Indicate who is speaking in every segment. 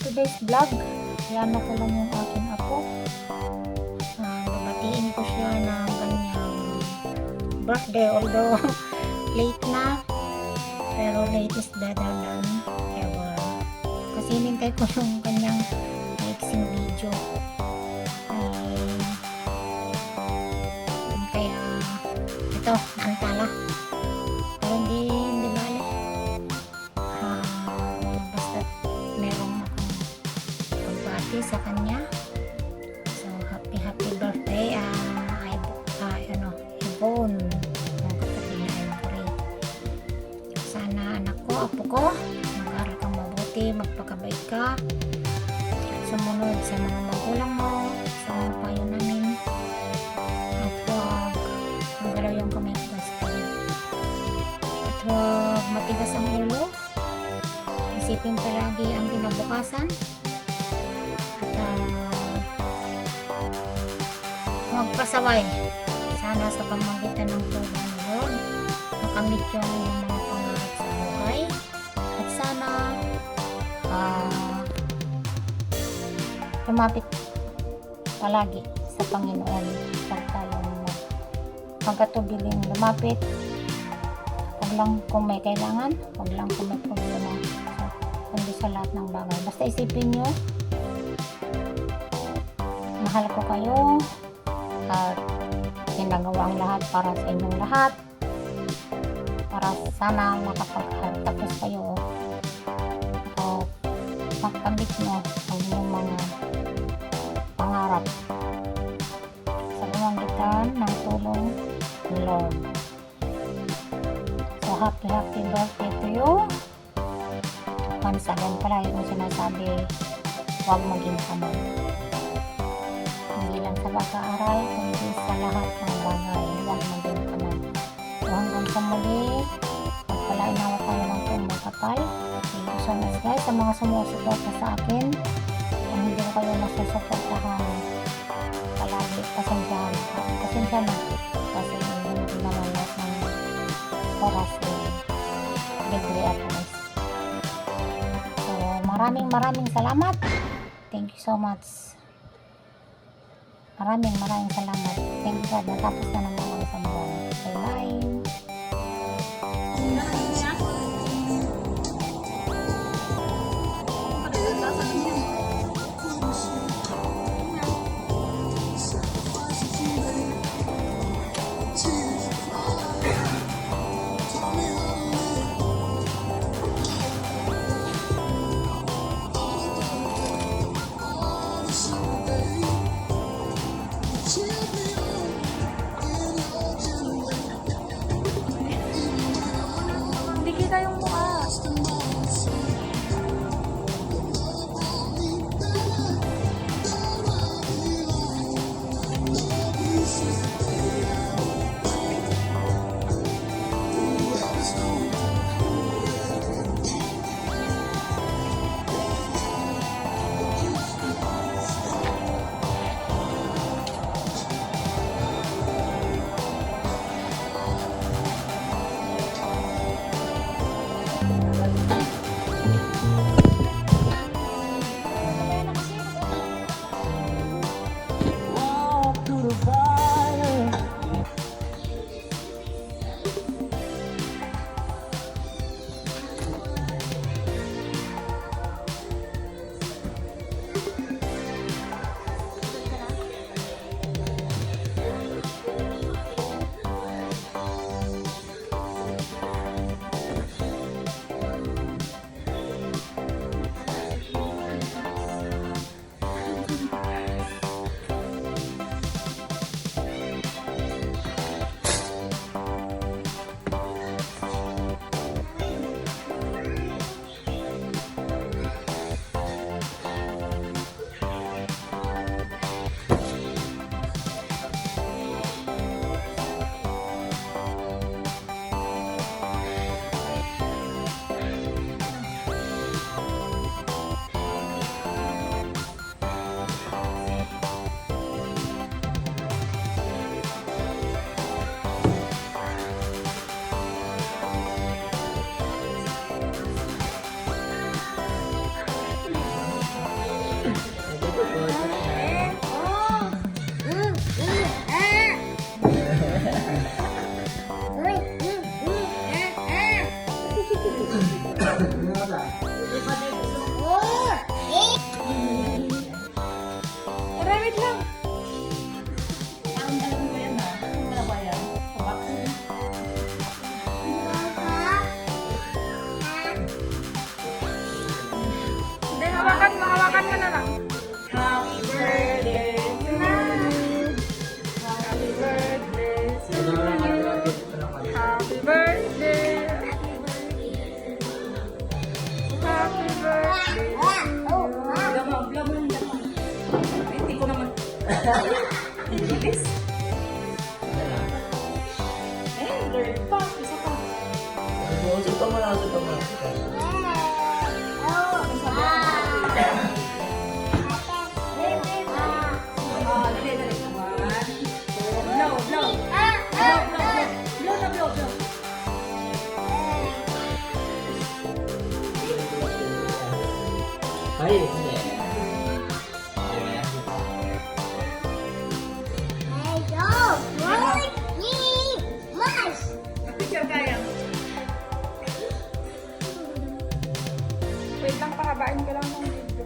Speaker 1: today's vlog. Yan na ko lang yung aking apo. Babatiin ko siya ng kanyang birthday, although late na, pero late is better than ever. Kasi hinintay ko yung kanyang mixing video. Kaya ito, naantala. Pero hindi bale. Basta merong akong pagbati sa kanya. So happy birthday Evonne, yung kapatid na Ivory. Sana anak ko, apo ko, mag-aral kang mabuti, magpakabait ka, sumunod sa mga magulang mo, sa mga payo namin, at huwag magalaw yung kamay ko basta. At huwag matigas ang ulo, isipin palagi ang kinabukasan, at huwag pasaway. Sana sa pamamagitan ng tulong Lord, makamit yung mga pangarap sa buhay, at sana lumapit palagi sa Panginoon. Huwag tayong magkatubiling lumapit. Huwag lang kung may kailangan, huwag lang kung may problema, kundi sa lahat ng bagay. Basta isipin nyo, mahal ko kayo, at ginagawa ang lahat para sa inyong lahat, para sana makapagtapos kayo o magkamit nyo ang inyong mga pangarap sa pamamagitan ng tulong ng Lord. So happy birthday to you. Once again pala yung sinasabi, huwag maging kamay. Hindi lang sa pag-aaral, kundi sa lahat ng bagay, huwag maging kamay. So hanggang sa muli, magpalainawa tayo ng MAYKAPAL. Thank you so much guys sa mga sumusuporta sa akin. Kung hindi ko kayo nasusuportahan, palagi pasensyahan na, kasi hindi naman lahat ng oras libre at guys. So maraming salamat. Thank you so much. Maraming salamat. Thank you God. Natapos na naman ang isang buwan. Bye-bye.
Speaker 2: Hindi kita yung mukha. Bilis. Learn pa. Isa pa.
Speaker 3: Usap ka muna.
Speaker 2: Dali. One. Blow. Blow.
Speaker 3: Ay,
Speaker 2: Picture kaya. Wait lang, pahabain ko lang ng video.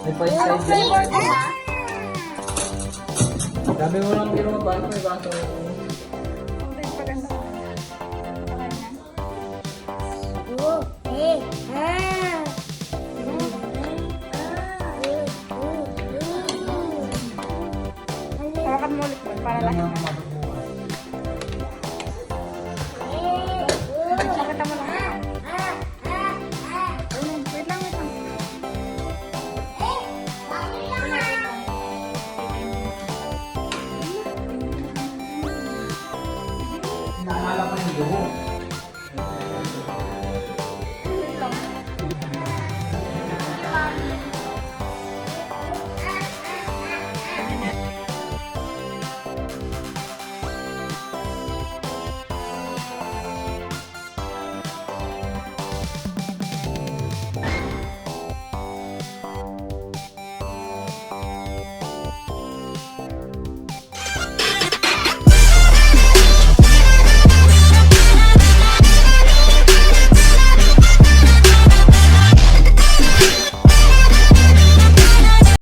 Speaker 3: may point
Speaker 2: Anong
Speaker 3: side
Speaker 2: flavor
Speaker 3: din.
Speaker 2: ko ha?
Speaker 3: Sabi mo lang hindi mo mabasa, may baso.
Speaker 2: Ang din paganda. Ganyan. Hawakan mo ulit para
Speaker 3: Yan
Speaker 2: lahat.
Speaker 3: yung mabagbukas.
Speaker 2: Pakita mo lang. Wait lang.
Speaker 3: Naalala ko yung dugo.